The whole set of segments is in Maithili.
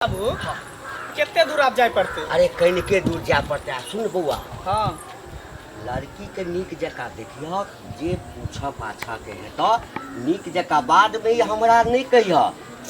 बाबू कितने दूर आप जाए पड़ते? अरे कहीं के दूर जा पड़ता है। सुन बउआ, हाँ लड़की के नीक जका देखियो, जे पूछा पाछा के है तो नीक जका बाद में ही हमरा नहीं कहियो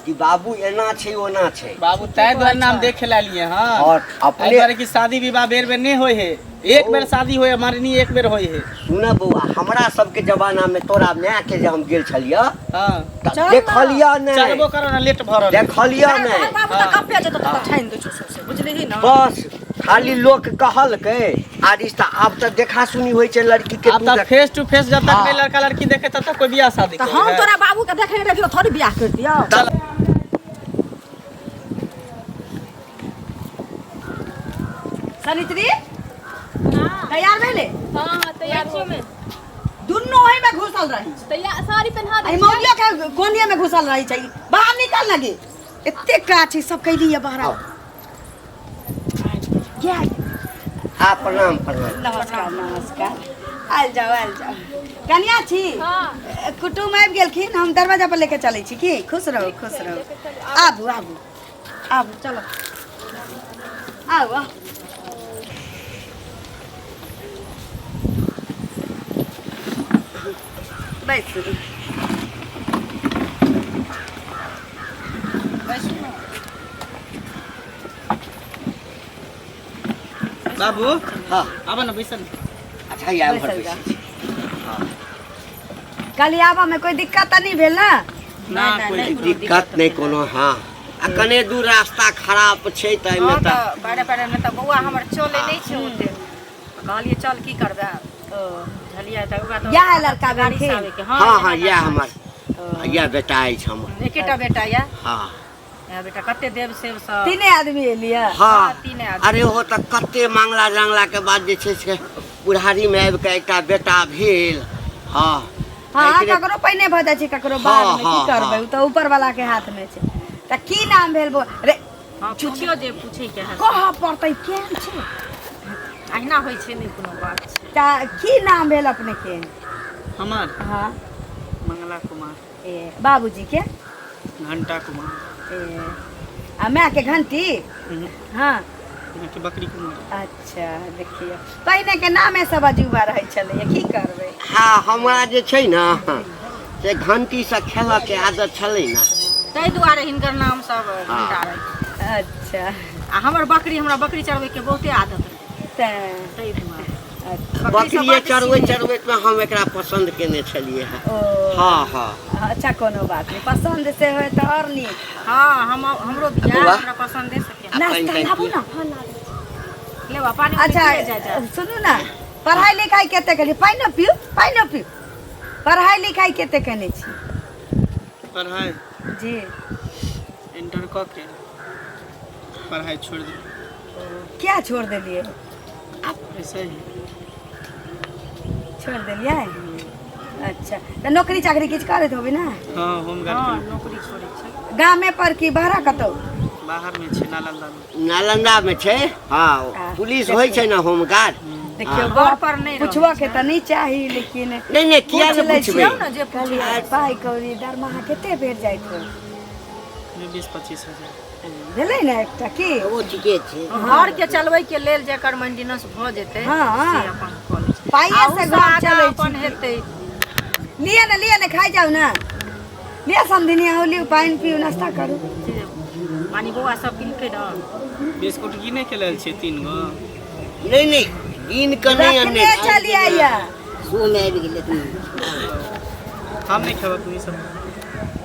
कि बाबू एना छे ओना छे। बाबू तय द्वार नाम देखे ला लिए। हाँ और अपने बार की शादी विवाह बेर बेर नहीं होए है, एक बेर शादी होए हमारे नहीं एक बेर होए है। सुन बउआ, हमरा सबके जमाना में तोरा माय के जब हम गेल छलिया हाँ देखलिया नहीं, चलबो करो ना लेट भरल देखलिया नहीं। बाबू त कपे जतो त ठाइन दे छु सबसे बुझलिही ना। बस खाली लोग कहल के आ रिश्ता अब तक देखा सुनी होई छे लड़की के। अब तक फेस टू फेस जब तक लड़का लड़की देखे तब तक कोई बियाह शादी त हम तोरा बाबू के देखे रहियो थोड़ी बियाह कर दियो। सनित्री हां तैयार भेले? हां तैयार हो में दुन्नो ओही में घुसल रही। तैयार साड़ी पहना दे। आई मौलिया के कोनिया में घुसल रही छै। बाहर निकल लगे एते काची सब कैली है बाहर। क्या प्रणाम प्रणाम। नमस्कार नमस्कार। आल जाओ कन्या छी। हां कुटुम आबि गेलखिन, हम दरवाजा पर लेके चलै छी की। खुश रहो खुश रहो। आबू आबू आबू चलो आओ। बैठ बाबू हाँ अब ना बैसन। अच्छा यार बैसल भर जा। हाँ। कल आबा में कोई दिक्कत नहीं भेल ना? ना कोई दिक्कत नहीं कोनो। हाँ आ कने दूर रास्ता खराब छे त एमे त बारे बारे में तो बउआ हमर चले नहीं छे ओते। कहलिए चल की करबे तो झलिया त ओकरा तो यह लड़का गाड़ी गाड़ी से आवे के। हाँ हाँ यह हमर यह बेटा अछि हमर। एकेटा बेटा या हाँ या बेटा कते देव सेव सब तीने आदमी एलिया। हाँ तीने आदमी। अरे हो त कते मांगला जंगला के बाद जे छे से बुढ़ारी में आबि के एकटा बेटा भेल। हाँ हाँ ककरो पहिने भ जाय छै ककरो बाद में, हाँ, की करबै उ त ऊपर वाला के हाथ में छै। त की नाम भेल बो रे? हां पूछियो जे पूछे के है कह पड़तै केन छै? अहिना होय छै नहीं कोनो बात छै। त की नाम भेल अपने के? हमार हाँ मंगला कुमार। ए बाबूजी के? घंटा कुमार। ए आ माय के घंटी? हाँ के बकरी कुमार। अच्छा देखिए पहिने के नामे सब अजूबा रहै छलै, की करबै। हाँ हमरा जे छै ना से घंटी से खेल के आदत छलै ना, तै दुआरे हिनकर नाम सब घंटा रहे। अच्छा आ हमर बकरी हमरा बकरी चरबै के बहुते आदत रहे त तै दुआरे। बकरिए चरबैत में हम एकरा पसंद केने छलिए। ओ हाँ हाँ अच्छा कोनो बात नहीं, पसंद से होय त और नीक। हां हमरो बियाह बउआ। हमरा पसंद है सके। नाश्ता लाबू ना फल लाबू। लेवा पानी अच्छा सुनू ना, पढ़ाई लिखाई केते करी? पानी न पियो पानी न पियो। पढ़ाई लिखाई केते केने छी? पढ़ाई जी इंटर क के पढ़ाई छोड़ दी। क्या छोड़ देलिए? ऐसे ही छोड़ देलिए? अच्छा त नौकरी चाकरी किछ करत होबे ना? हाँ होम हां गार्ड नौकरी छोड़े छै। गामे पर की बहरा कतौ? बाहर में छे नालंदा में। नालंदा में छे। हाँ पुलिस होय छे ना होमगार्ड। देखियो घर घर पर नहीं पुछवा के त नहीं चाही, लेकिन नहीं नहीं किया पूछ नहीं लै पूछबे। छियौ ना जे कहलिए पाई कौड़ी दरमाहा केते भेट जाइत हो? 20-25 हजार भेलै ना एकटा की? वो ठीके छे। घर के चलबै के लेल जेकर मेंटेनेंस भ जेतै हाँ। से अपन कॉलेज पाइए से घर चलै अपन छी। हेतै। लिए ना खाई जाओ ना। लिया समधिनिया हो लियो, पानी पियो, नाश्ता करू। पानी बउआ सब पीलकै ना। बिस्कुट गिने के लेल छे 3 गो। नहीं नहीं इन के नहीं अन्ने रखने चलिए या सुन आबि गेले तू। हम नहीं खेबो तू ई सब।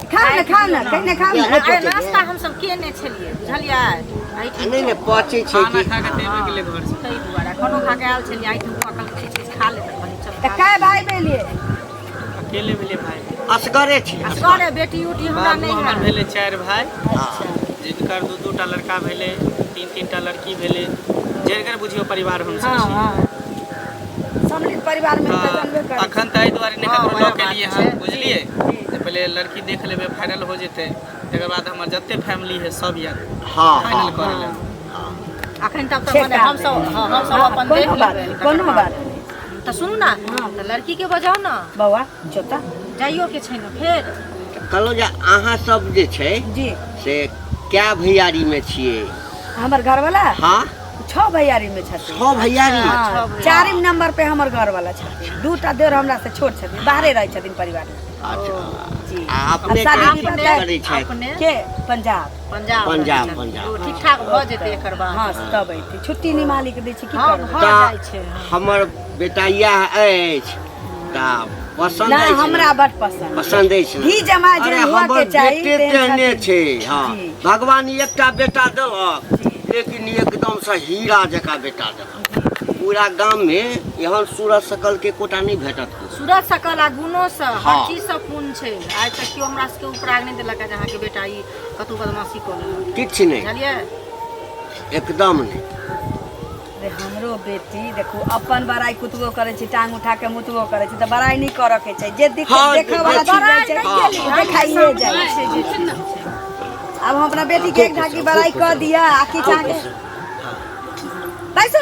खाओ ना कहने खाओ ना। अरे नाश्ता हम सब केने छलिए बुझलियै। आई नहीं नहीं पचे छे खाना कि खा के देबे के लिए घर से। तै दुआरे खानो खा के आयल छलिए। आई तुम अकल चीज खा ले त कहली चल त काय भाई भेलिए? अकेले भेले भाई। असगरे छे। असगरे बेटी उटी हमरा बाबू नहीं हमर है। भेले 4 भाई, अच्छा जिनकर 2-2 टा लड़का भेले, 3-3 टा लड़की भेले। जेकर बुझियो परिवार हम सब हां छी। हां सम्मिलित परिवार में त जानबे करे। अखन त एहि दुआरे नहीं ककरो हाँ, लऽ के लिए बात हैं छै। बुझलिए। जे पहले लड़की देख लेबे फाइनल हो जेते, तकर बाद हमर जत्ते फैमिली है सब या हाँ फाइनल कर ले। अखन तक छे त माने हम सब अपन देख लेबै। कोनो बात नहीं। त सुनू ना त लड़की के बजाओ ना। बौआ जोता जाइयो के छै ना फेर। कहलो जे अहाँ सब जे छे जी से क्या भैयारी में छिए? हमर घर वाला हाँ 6 भैयारी में छथिन। 6 भैयारी। हाँ, 4 नंबर पे हमर घर वाला छथिन। 2टा देवर हमरा से छोट छथिन, बाहरे रहै छथिन परिवार में। जी आ अपने आ शादी के विवाह करै छै? अपने के पंजाब। पंजाब। ठीक ठाक भऽ जेतै एकर बाद। हाँ तब अइते छुट्टी निमाली के दै छी की हाँ, करबै। भऽ जाइ छै। हमर बेटा यह अछि ता पसंद ना अछि हमरा बड़ पसंद। पसंद अछि। घी जमा जे अरे हुआ हमर के चाही बेटे तेहने छै। हाँ जी। भगवान एकटा बेटा देलक, लेकिन एकदम से हीरा जकाँ बेटा देलक। पूरा गाम में एहन सूरत शकल के कोटा नहीं भेटत। सूरत सकल आ गुणो से हर हाँ। चीज से पूर्ण छै। आइ तक केओ हमरा सबके उपराग नहीं देलक है जहाँ के बेटा ई कतौ बदमाशी कऽ लेलक। किछ नहीं, बुझलियै? एकदम नहीं। अरे हमरो बेटी देखो अपन बड़ाई कुतबो करे छी, टांग उठा के मुतबो करे छी, तो बड़ाई नहीं करे के छै। जे हाँ, देखै वाला चीज बड़ाई रहै छै नहीं केली, हाँ, देखाइए जाइ छै। अब हम अपना बेटी के एक ढाकी बड़ाई कर दिया आखी चाहे बैसो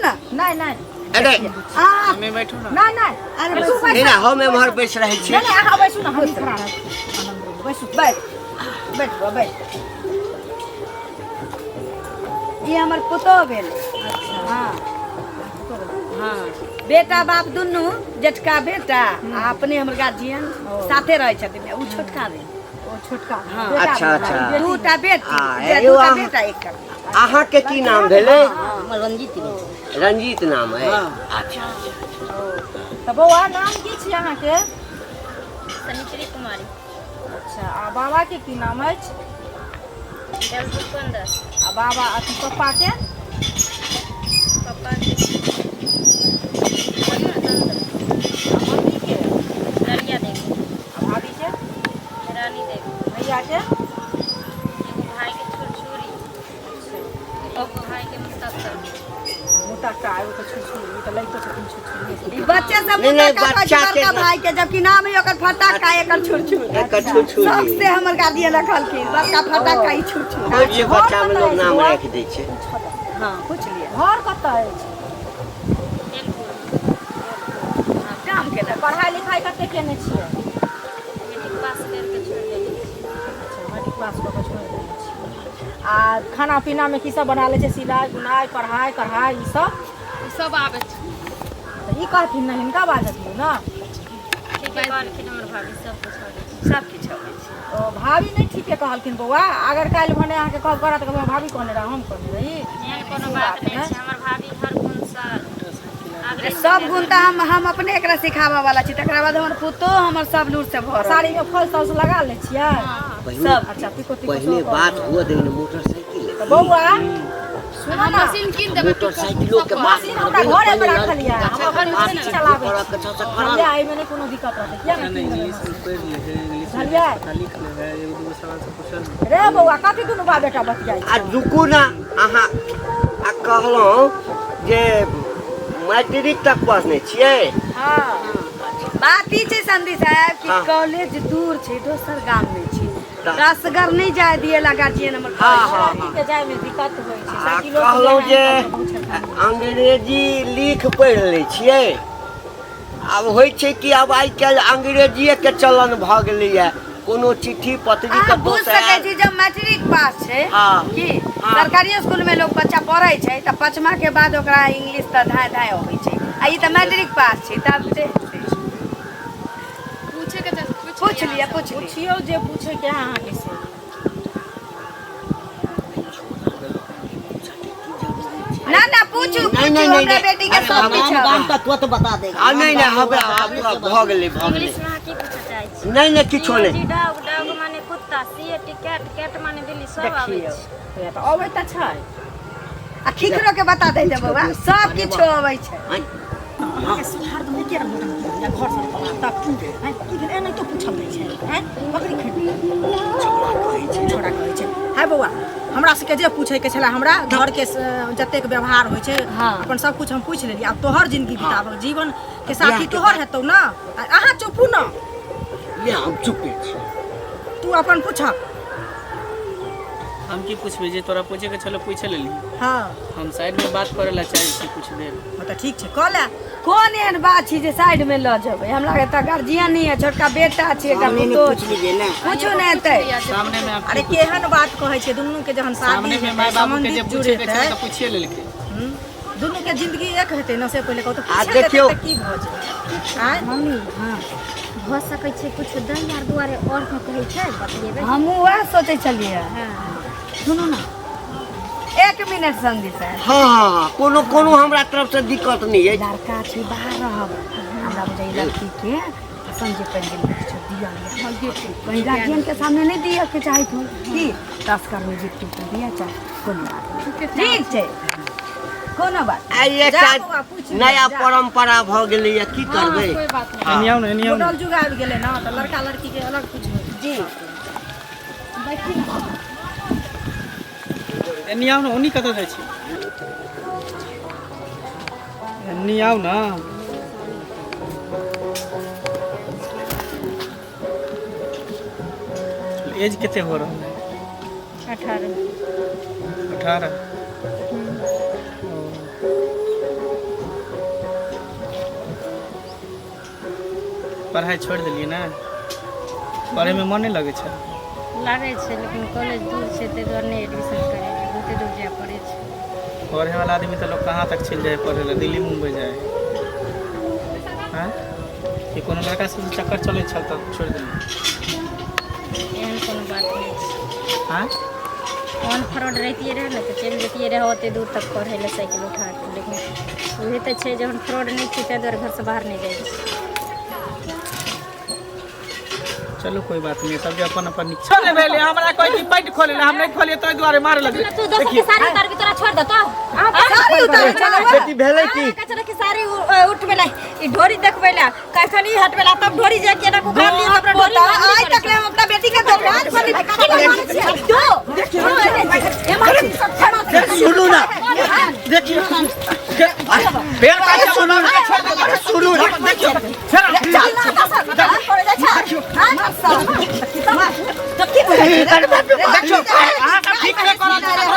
ना नहीं नहीं अरे आ हमें बैठो ना। नहीं नहीं अरे बैसू, बैसू। नहीं ना हम एम्हर बैस रहे छी। नहीं नहीं अहाँ बैसू ना, हम खड़ा रहब। बैसू बैठ बैठ। ये हमर पुतोह भेल। अच्छा हाँ हाँ बेटा बाप दुनू, जेठका बेटा आ अपने हमर गार्जियन साथे रहे छथिन। उ छोटका भेल। ओ छोटका हाँ। बेटा अच्छा, भेल। अच्छा। 2टा बेटी, आ, 2टा बेटा एकटा। अहाँ के की नाम भेले? रंजीत रंजीत नाम है। हाँ। अच्छा तो बौआ नाम की छी अहाँ के? सनिचरी कुमारी अच्छा आ बाबा के की नाम अछि? जलपुर आ बाबा अथी पप्पा के? पप्पा के आ मम्मी के? दरिया देवी, आ भाभी के? रानी देवी, भैया के? एगो भाई के छुरछुरी, एगो भाई के मुस्तफर। मोटा एगो तो छुछुरी, तो लइको छथिन छुछुरी। ई बच्चे सब नहीं, नहीं, मुद्दा बच्चा का के बड़का भाई के, जबकि नाम है ओकर फटाका एकर छुरछुर। एकर छुरछुरी। सबसे हमर गार्जियन रखलखिन बड़का फटाका ई छुरछुर। कोई भी बच्चा में लोग नाम रख दै छै। हाँ पूछ लिए घर कतऽ अछि? काम के ना पढ़ाई लिखाई कते केने छियै? मेट्रिक पास करके छोड़ देली। अच्छा मैट्रिक पास कऽ के छोड़ि देने छियै। आ खाना पीना में की सब बना ले छै? सिलाई बुनाई पढ़ाई कढ़ाई ई सब? सब आबै छै। तऽ ई कहथिन ना, हिनका बाजथिन ना। ठीक है, कहलखिन हमर भाभी सब कुछ हो गेल। सब किछ होबै छै। ओ भाभी नहीं ठीके कहलखिन बौआ। अगर काल्हि भने अहाँके कहब करत तऽ भाभी कहने रह, हम कहने रही। एहन कोनो बात नहीं छै। हमर भाभी हर गुण सर अरे सब गुण तो हम अपने एकरा सिखाबे वाला छी। तकरा बाद हमर पुतोह हमर सब लूर से भरल। साड़ी में फल सब लगा ले छियै? पहले सब अच्छा पिको पहले बात हुआ दे मोटरसाइकिल। तो बौआ सुनो ना, मशीन कीन देबै। मोटरसाइकिलो के बात मशीन हमरा घरे में रखल यऽ, हम अपन मशीन चलाबै छी। खड़ा हमरा एहि में नहीं कोनो दिक्कत रहतै। किया नहीं कीन देबै मशीन? बुझलियै? रे बौआ कथी दुनू बा बेटा बतियाइ आ रुकू ना अहाँ आ कहलहुँ जे मैट्रिक तक पढ़ने छियै? हाँ बात ई छै संदी साहब कि हाँ। कॉलेज दूर छै, दोसर गाम में छै। तऽ- रसगर नहीं जाय दिए ला गार्जियन हमर। हाँ, लड़की के जाय में दिक्कत होइ छै। आ साइकिलो से कहलहुँ जाय जे में बहुत छै। अंग्रेजी लिख पढ़ि लै छियै। आब होइ छै कि आब आइ काल्हि अंग्रेजिए के चलन भऽ गेलैए। कोनो चिट्ठी पत्री अहाँ के बुझ सकै छी जब मैट्रिक पास छै हाँ। कि हाँ। सरकारी स्कूल में लोग बच्चा पढ़ै छै तऽ 5मा के बाद ओकरा इंग्लिश तऽ धाय धाय अबै छै। आ ई तऽ मैट्रिक पास छै तब से पूछे के पूछ लिया पूछ लिया। पूछियो जे पूछे के अहाँके से। ना ना पूछू नहीं, नहीं, पूछू नहीं, हमरा नहीं। बेटी के अरे सब भगवान कुछ गाम है। का तुरंत बता देगा। नहीं नहीं हमरा भऽ गेलै भऽ गेलै। इंग्लिश में अहाँ की पूछे चाहै छी? नहीं नहीं किछो नहीं। डॉग, डॉग माने कुत्ता, सीएट कैट, कैट माने बिल्ली, सब आबै देखियौ छै। तऽ अबै तऽ छै। आ खिखरो के बता दे बौआ सब किछ अबै छै। आँय, अहाँके सुधार तऽ नहीं के रह या घर से पढ़ा तक हैं की भेल एना तो पूछल नहीं छै हैं बकरी खेत छोड़ा कहै छै। हाय बौआ हमरा सबके जे पूछे के छला हमरा घर के जतेक व्यवहार होइ छै हाँ। अपन सब कुछ हम पूछ लेली। आब तोहर जिंदगी बिताब जीवन के साथी तोहर हेतौ ना। अहाँ चुपू ना, ये हम चुपे छी। तू अपन पूछ। हम की पूछबे जे तोरा पूछे के चलो पूछे लेली। हाँ हम साइड में बात करे ला चाहे छी कुछ देर। तो ठीक छै कह ले। कौन एहन बात छी जे साइड में ल जेबै? हमरा के त गार्जियन नहीं है, छोटका बेटा छै, एकटा पुतो छै, कुछो नहीं हेतै। सामने में अरे केहन बात कहै छै, दुनू के जहन शादी सामने में माय बाबू के जे पूछे के छै त पूछिए लेलकै। दुनू के जिंदगी एक हेतै न, से पहिले कहू तो आ देखियो की भ जाय। आय मम्मी हाँ भ सकै छै कुछ दही आर दुआरे और का कहै छै बतिएबै। हमहू वह सोचे चलिए। हाँ सुनो ना, 1 मिनट संदी सर। हाँ कोनो कोनो हमरा तरफ से दिक्कत नहीं है। लड़का छै बाहर रहब, हमरा बुझाइ लड़की के संजय पंडित कुछ दिया कहीं गार्जियन के सामने नहीं दिया के चाहे तो की 10 कर में जीत के दिया चाहे कोनो बात ठीक छै, कोनो बात आई एकटा नया परंपरा भ गेलै है, की करबै? एनियाउ न एनियाउ मॉडल जुग आबि गेलै ना, तो लड़का लड़की के अलग कुछ जी। एनियाउ न ओनी कत जाइ छी? एनियाउ न एज कितने हो रहा है? 18। पढ़ाई छोड़ दिलिए ना? पढ़े में मन नहीं लगे छै? लागै छै लेकिन कॉलेज दूर छै ताहि दुआरे नहीं एडमिशन करे बहुते दूर जाय पड़े छै। पढ़े वाला आदमी तो लोग कहाँ तक चल जाए पढ़े ला, दिल्ली मुंबई जाए हैं? कि कोनो लड़का से चक्कर चले छल तब छोड़ दिलिए? एहन कोनो बात नहीं छै। हाँ ऑन फ्रॉड रहतिए रहे ना तो चल जतिए रहे ओते दूर तक पढ़े ला साइकिल उठा के, लेकिन वही तो छै जहन फ्रॉड नहीं छै ताहि दुआरे घर से बाहर नहीं जाइ छै। चलो कोई बात नहीं, सब अपन अपन चले भेले। हमरा कोई की पैंट खोले ला, हम नहीं खोलिए तो द्वारे मारे लगे। तू दोस्त की साड़ी उतार के तोरा छोड़ देतो साड़ी उतार चलो बेटी भेलै की? कचरा की सारी उठबे ला, ई ढोरी देखबे ला, कैसनी हटबे ला, तब ढोरी जा के ना को घर लिए अपना ढोरी आज तक ले हम अपना बेटी के दुकान पर सुनो ना, देखियो पेड़ का सुनो ना, सुनो ना, देखियो देखियो अहाँ सब ठीक नहीं करत,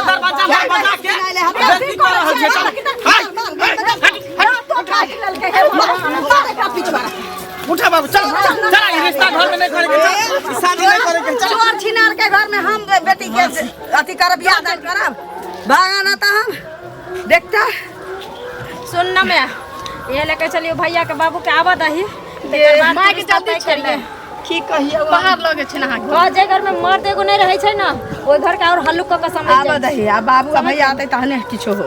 दरवाजा बजा के बेइज्जती कर रहल छै। उठा बाबू चल चल, ई रिश्ता घर में नहीं करे के, चल शादी नहीं करे के, चल। चोर छिनार के घर में हम बेटी के अथी करब, बियाह दान करब, भागाना तो हम देखता। सुन ना मैं ये लेके चलियो भैया के बाबू के आवा दही माय के जल्दी करिए की कहियो बाहर लगे छै ना जे घर में मर्द एगो नहीं रहे छै ना, ओई घर के और हल्लुक का समझ आब दही आ बाबू भैया आते तहने किछो हो।